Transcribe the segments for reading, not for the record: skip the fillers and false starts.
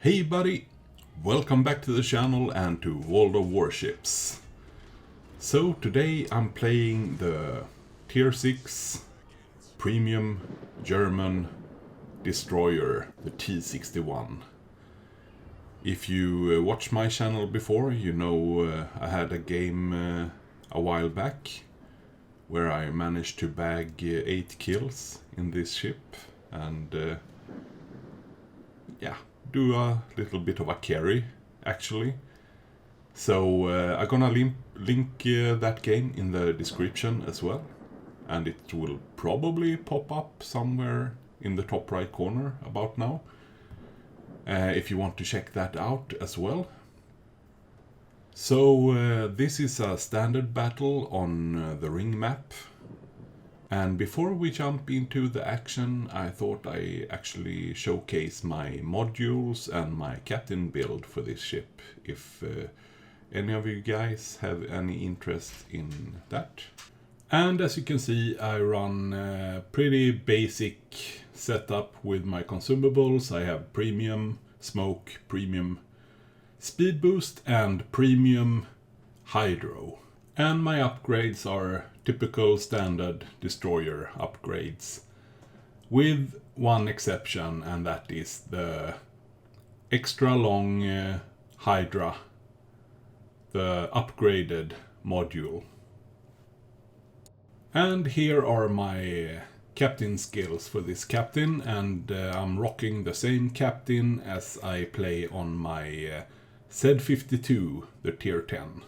Hey buddy, welcome back to the channel and to World of Warships. So today I'm playing the Tier 6 Premium German destroyer, the T-61. If you watched my channel before, you know I had a game a while back where I managed to bag 8 kills in this ship and do a little bit of a carry actually. So I'm gonna link that game in the description as well, and it will probably pop up somewhere in the top right corner about now if you want to check that out as well. So this is a standard battle on the ring map. And before we jump into the action, I thought I actually showcase my modules and my captain build for this ship, if any of you guys have any interest in that. And as you can see, I run a pretty basic setup with my consumables. I have premium smoke, premium speed boost, and premium hydro. And my upgrades are typical standard destroyer upgrades, with one exception, and that is the extra long Hydra, the upgraded module. And here are my captain skills for this captain, and I'm rocking the same captain as I play on my Z52, the tier 10.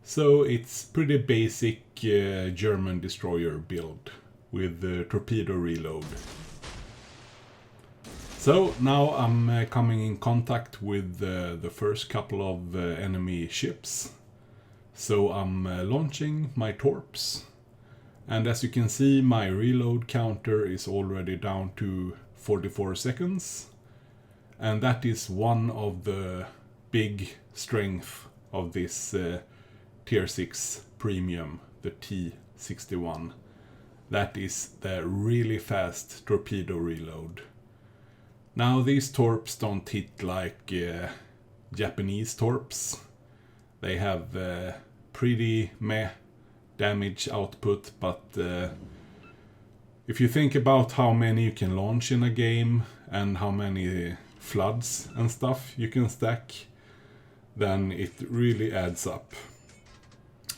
So it's pretty basic German destroyer build with torpedo reload. So now I'm coming in contact with the first couple of enemy ships. So I'm launching my torps, and as you can see, my reload counter is already down to 44 seconds, and that is one of the big strengths of this Tier 6 Premium, the T-61. That is the really fast torpedo reload. Now these torps don't hit like Japanese torps. They have pretty meh damage output, but if you think about how many you can launch in a game and how many floods and stuff you can stack, then it really adds up.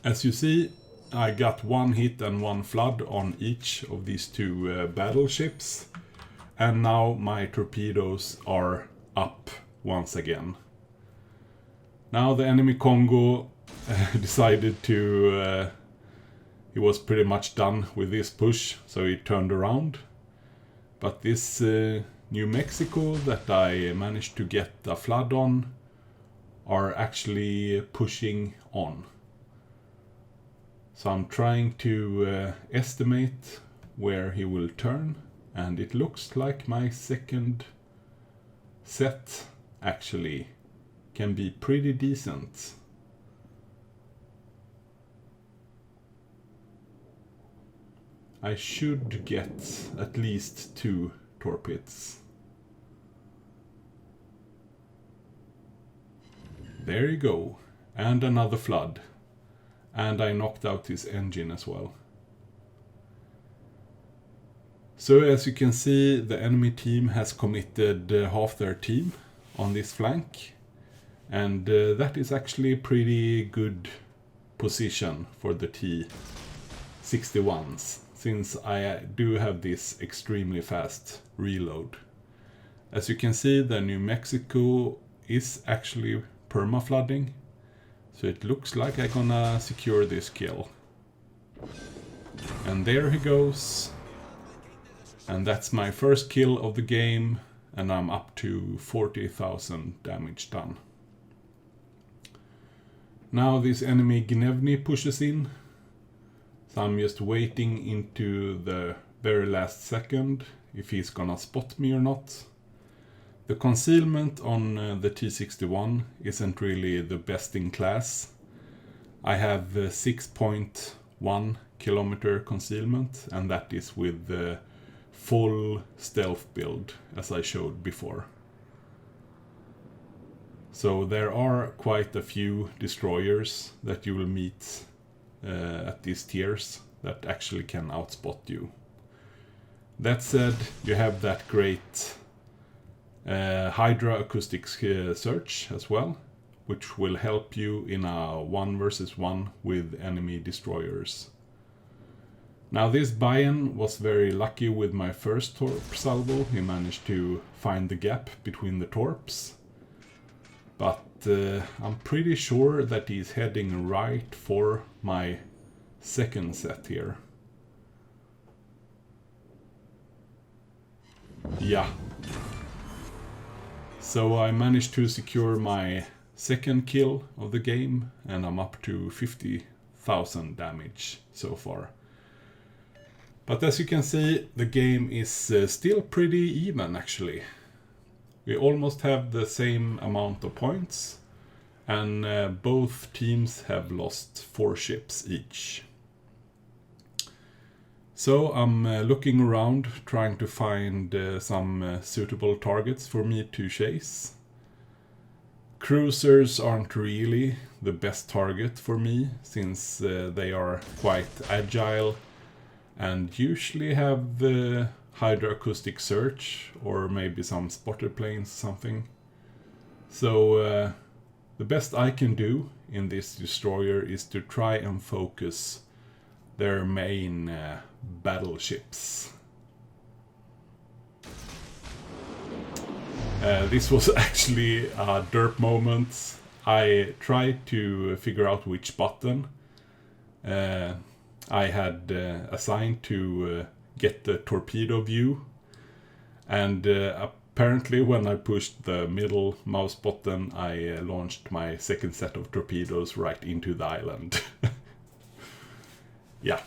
As you see, I got one hit and one flood on each of these two battleships, and now my torpedoes are up once again. Now the enemy Congo decided to... he was pretty much done with this push, so he turned around. But this New Mexico that I managed to get a flood on are actually pushing on. So I'm trying to estimate where he will turn, and it looks like my second set actually can be pretty decent. I should get at least 2 torpedoes. There you go, and another flood. And I knocked out his engine as well. So as you can see, the enemy team has committed half their team on this flank. And that is actually a pretty good position for the T-61s, since I do have this extremely fast reload. As you can see, the New Mexico is actually perma-flooding. So it looks like I'm gonna secure this kill. And there he goes. And that's my first kill of the game, and I'm up to 40,000 damage done. Now this enemy Gnevny pushes in. So I'm just waiting into the very last second if he's gonna spot me or not. The concealment on the T-61 isn't really the best in class. I have 6.1 kilometer concealment, and that is with the full stealth build, as I showed before. So there are quite a few destroyers that you will meet at these tiers that actually can outspot you. That said, you have that great Hydra acoustic search as well, which will help you in a 1 versus 1 with enemy destroyers. Now this Bayan was very lucky with my first torp salvo. He managed to find the gap between the torps. But I'm pretty sure that he's heading right for my second set here. Yeah. So I managed to secure my second kill of the game, and I'm up to 50,000 damage so far. But as you can see, the game is still pretty even actually. We almost have the same amount of points, and both teams have lost 4 ships each. So I'm looking around, trying to find some suitable targets for me to chase. Cruisers aren't really the best target for me, since they are quite agile and usually have the Hydra acoustic search or maybe some spotter planes or something. So the best I can do in this destroyer is to try and focus their main battleships. This was actually a derp moment. I tried to figure out which button I had assigned to get the torpedo view, and apparently when I pushed the middle mouse button I launched my second set of torpedoes right into the island. Yeah.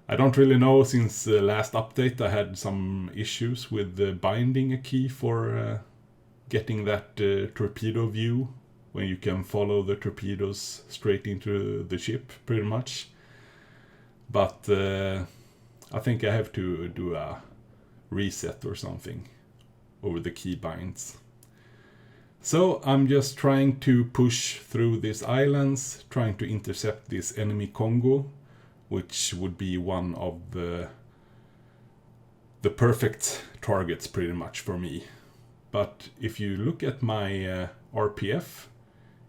I don't really know, since the last update I had some issues with binding a key for getting that torpedo view, when you can follow the torpedoes straight into the ship pretty much. But I think I have to do a reset or something over the key binds. So I'm just trying to push through these islands, trying to intercept this enemy Congo, which would be one of the perfect targets pretty much for me. But if you look at my RPF,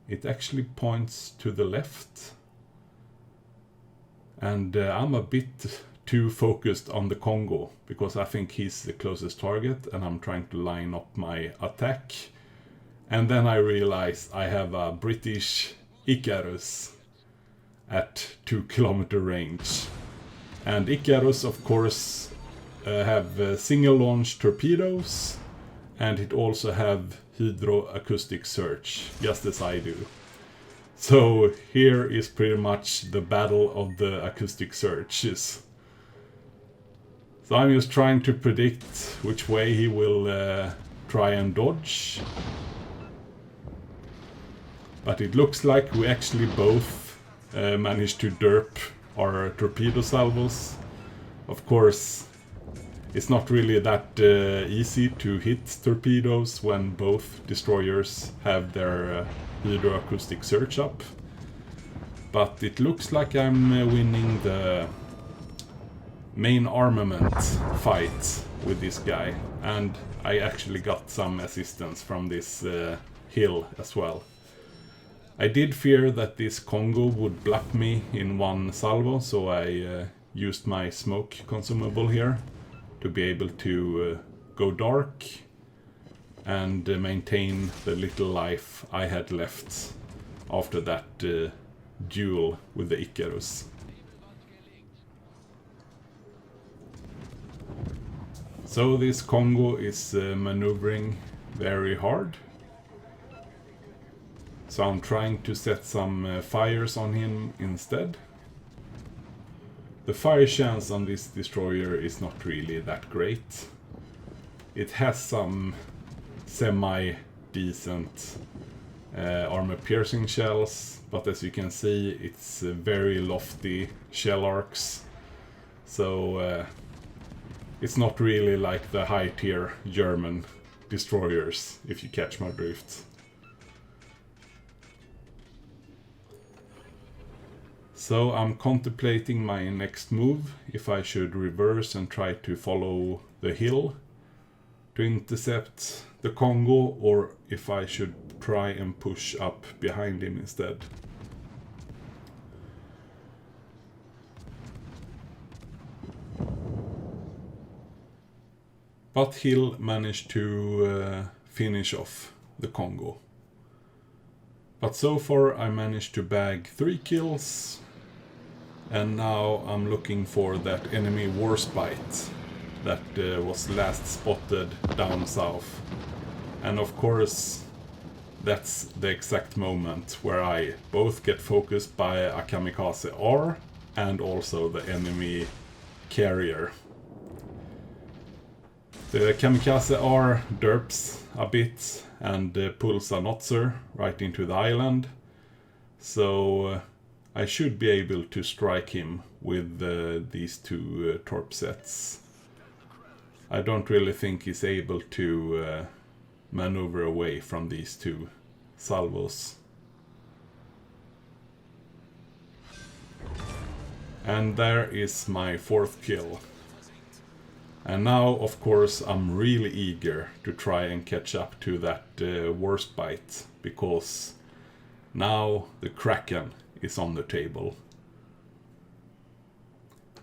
it actually points to the left. And I'm a bit too focused on the Congo, because I think he's the closest target and I'm trying to line up my attack. And then I realize I have a British Icarus at 2 kilometer range. And Icarus, of course, have single launch torpedoes, and it also have hydro acoustic search, just as I do. So here is pretty much the battle of the acoustic searches. So I'm just trying to predict which way he will try and dodge. But it looks like we actually both managed to derp our torpedo salvos. Of course, it's not really that easy to hit torpedoes when both destroyers have their hydroacoustic search up. But it looks like I'm winning the main armament fight with this guy. And I actually got some assistance from this hill as well. I did fear that this Congo would block me in one salvo, so I used my smoke consumable here to be able to go dark and maintain the little life I had left after that duel with the Icarus. So this Congo is maneuvering very hard. So I'm trying to set some fires on him instead. The fire chance on this destroyer is not really that great. It has some semi-decent armor-piercing shells, but as you can see, it's very lofty shell arcs. So it's not really like the high-tier German destroyers, if you catch my drift. So I'm contemplating my next move, if I should reverse and try to follow the hill to intercept the Congo, or if I should try and push up behind him instead. But Hill managed to finish off the Congo. But so far I managed to bag 3 kills, and now I'm looking for that enemy Warspite that was last spotted down south. And of course that's the exact moment where I both get focused by a Kamikaze R and also the enemy carrier. The Kamikaze R derps a bit and pulls a Notzer right into the island, so I should be able to strike him with these 2 torp sets. I don't really think he's able to maneuver away from these 2 salvos. And there is my 4th kill. And now, of course, I'm really eager to try and catch up to that Warspite, because now the Kraken is on the table.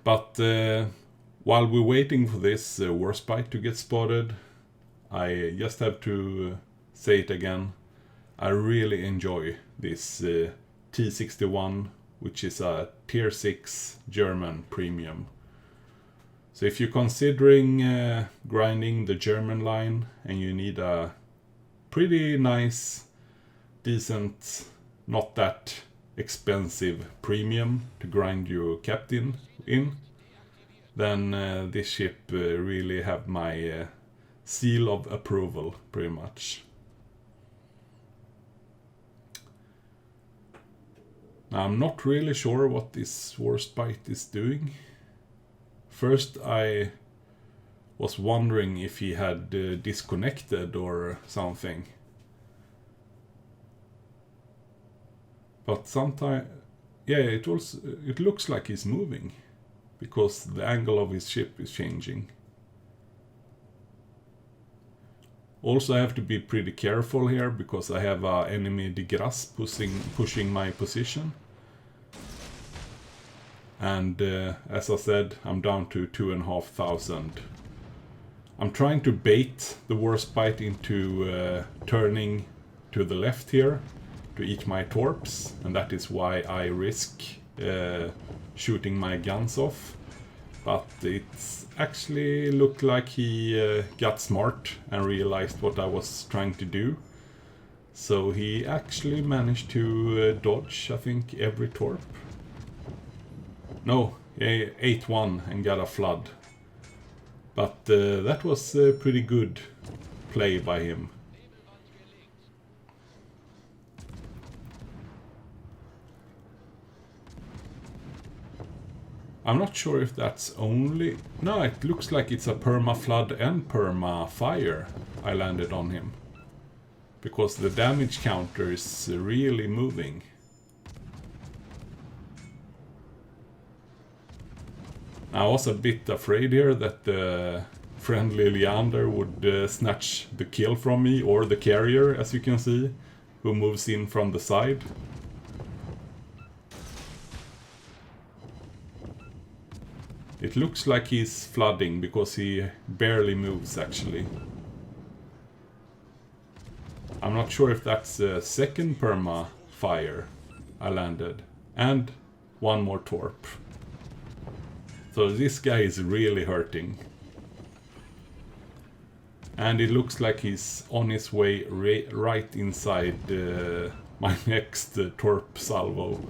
But while we're waiting for this Warspite to get spotted, I just have to say it again. I really enjoy this T-61, which is a tier 6 German premium. So if you're considering grinding the German line and you need a pretty nice, decent, not that expensive premium to grind your captain in, then this ship really have my seal of approval, pretty much. Now, I'm not really sure what this Warspite is doing. First I was wondering if he had disconnected or something. But sometimes, yeah, it looks like he's moving, because the angle of his ship is changing. Also, I have to be pretty careful here, because I have an enemy de Grasse pushing my position. And as I said, I'm down to 2,500. I'm trying to bait the Warspite into turning to the left here to eat my torps, and that is why I risk shooting my guns off. But it's actually looked like he got smart and realized what I was trying to do. So he actually managed to dodge, I think, every torp. No, he ate one and got a flood. But that was a pretty good play by him. I'm not sure if that's only... No, it looks like it's a perma-flood and perma-fire I landed on him. Because the damage counter is really moving. I was a bit afraid here that the friendly Leander would snatch the kill from me, or the carrier, as you can see, who moves in from the side. It looks like he's flooding, because he barely moves actually. I'm not sure if that's a second perma fire I landed, and one more torp. So this guy is really hurting. And it looks like he's on his way right inside my next torp salvo.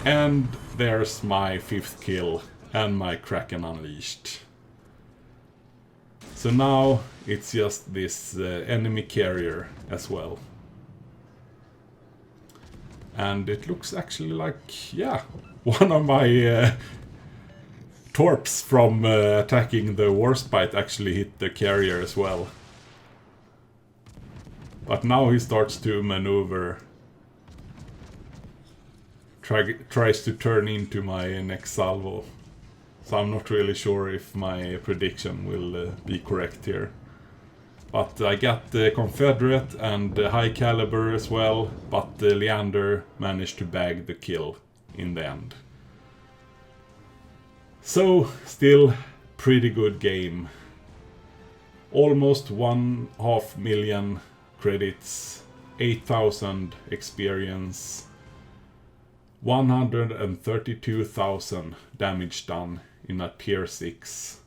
And there's my 5th kill and my Kraken unleashed. So now it's just this enemy carrier as well. And it looks actually like, yeah, one of my torps from attacking the Warspite actually hit the carrier as well. But now he starts to maneuver tries to turn into my next salvo. So I'm not really sure if my prediction will be correct here. But I got the Confederate and the high caliber as well, but Leander managed to bag the kill in the end. So, still pretty good game. Almost 500,000 credits, 8,000 experience, 132,000 damage done in a tier 6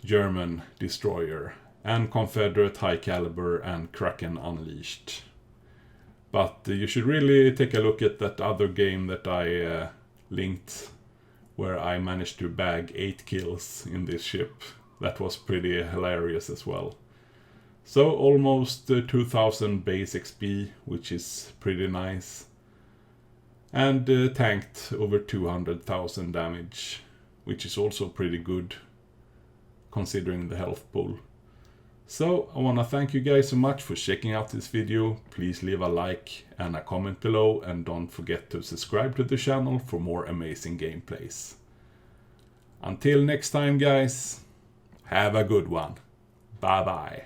German destroyer, and Confederate high caliber and Kraken unleashed. But you should really take a look at that other game that I linked, where I managed to bag 8 kills in this ship. That was pretty hilarious as well. So almost 2000 base XP, which is pretty nice. And tanked over 200,000 damage, which is also pretty good considering the health pool. So I want to thank you guys so much for checking out this video. Please leave a like and a comment below, and don't forget to subscribe to the channel for more amazing gameplays. Until next time guys, have a good one. Bye bye.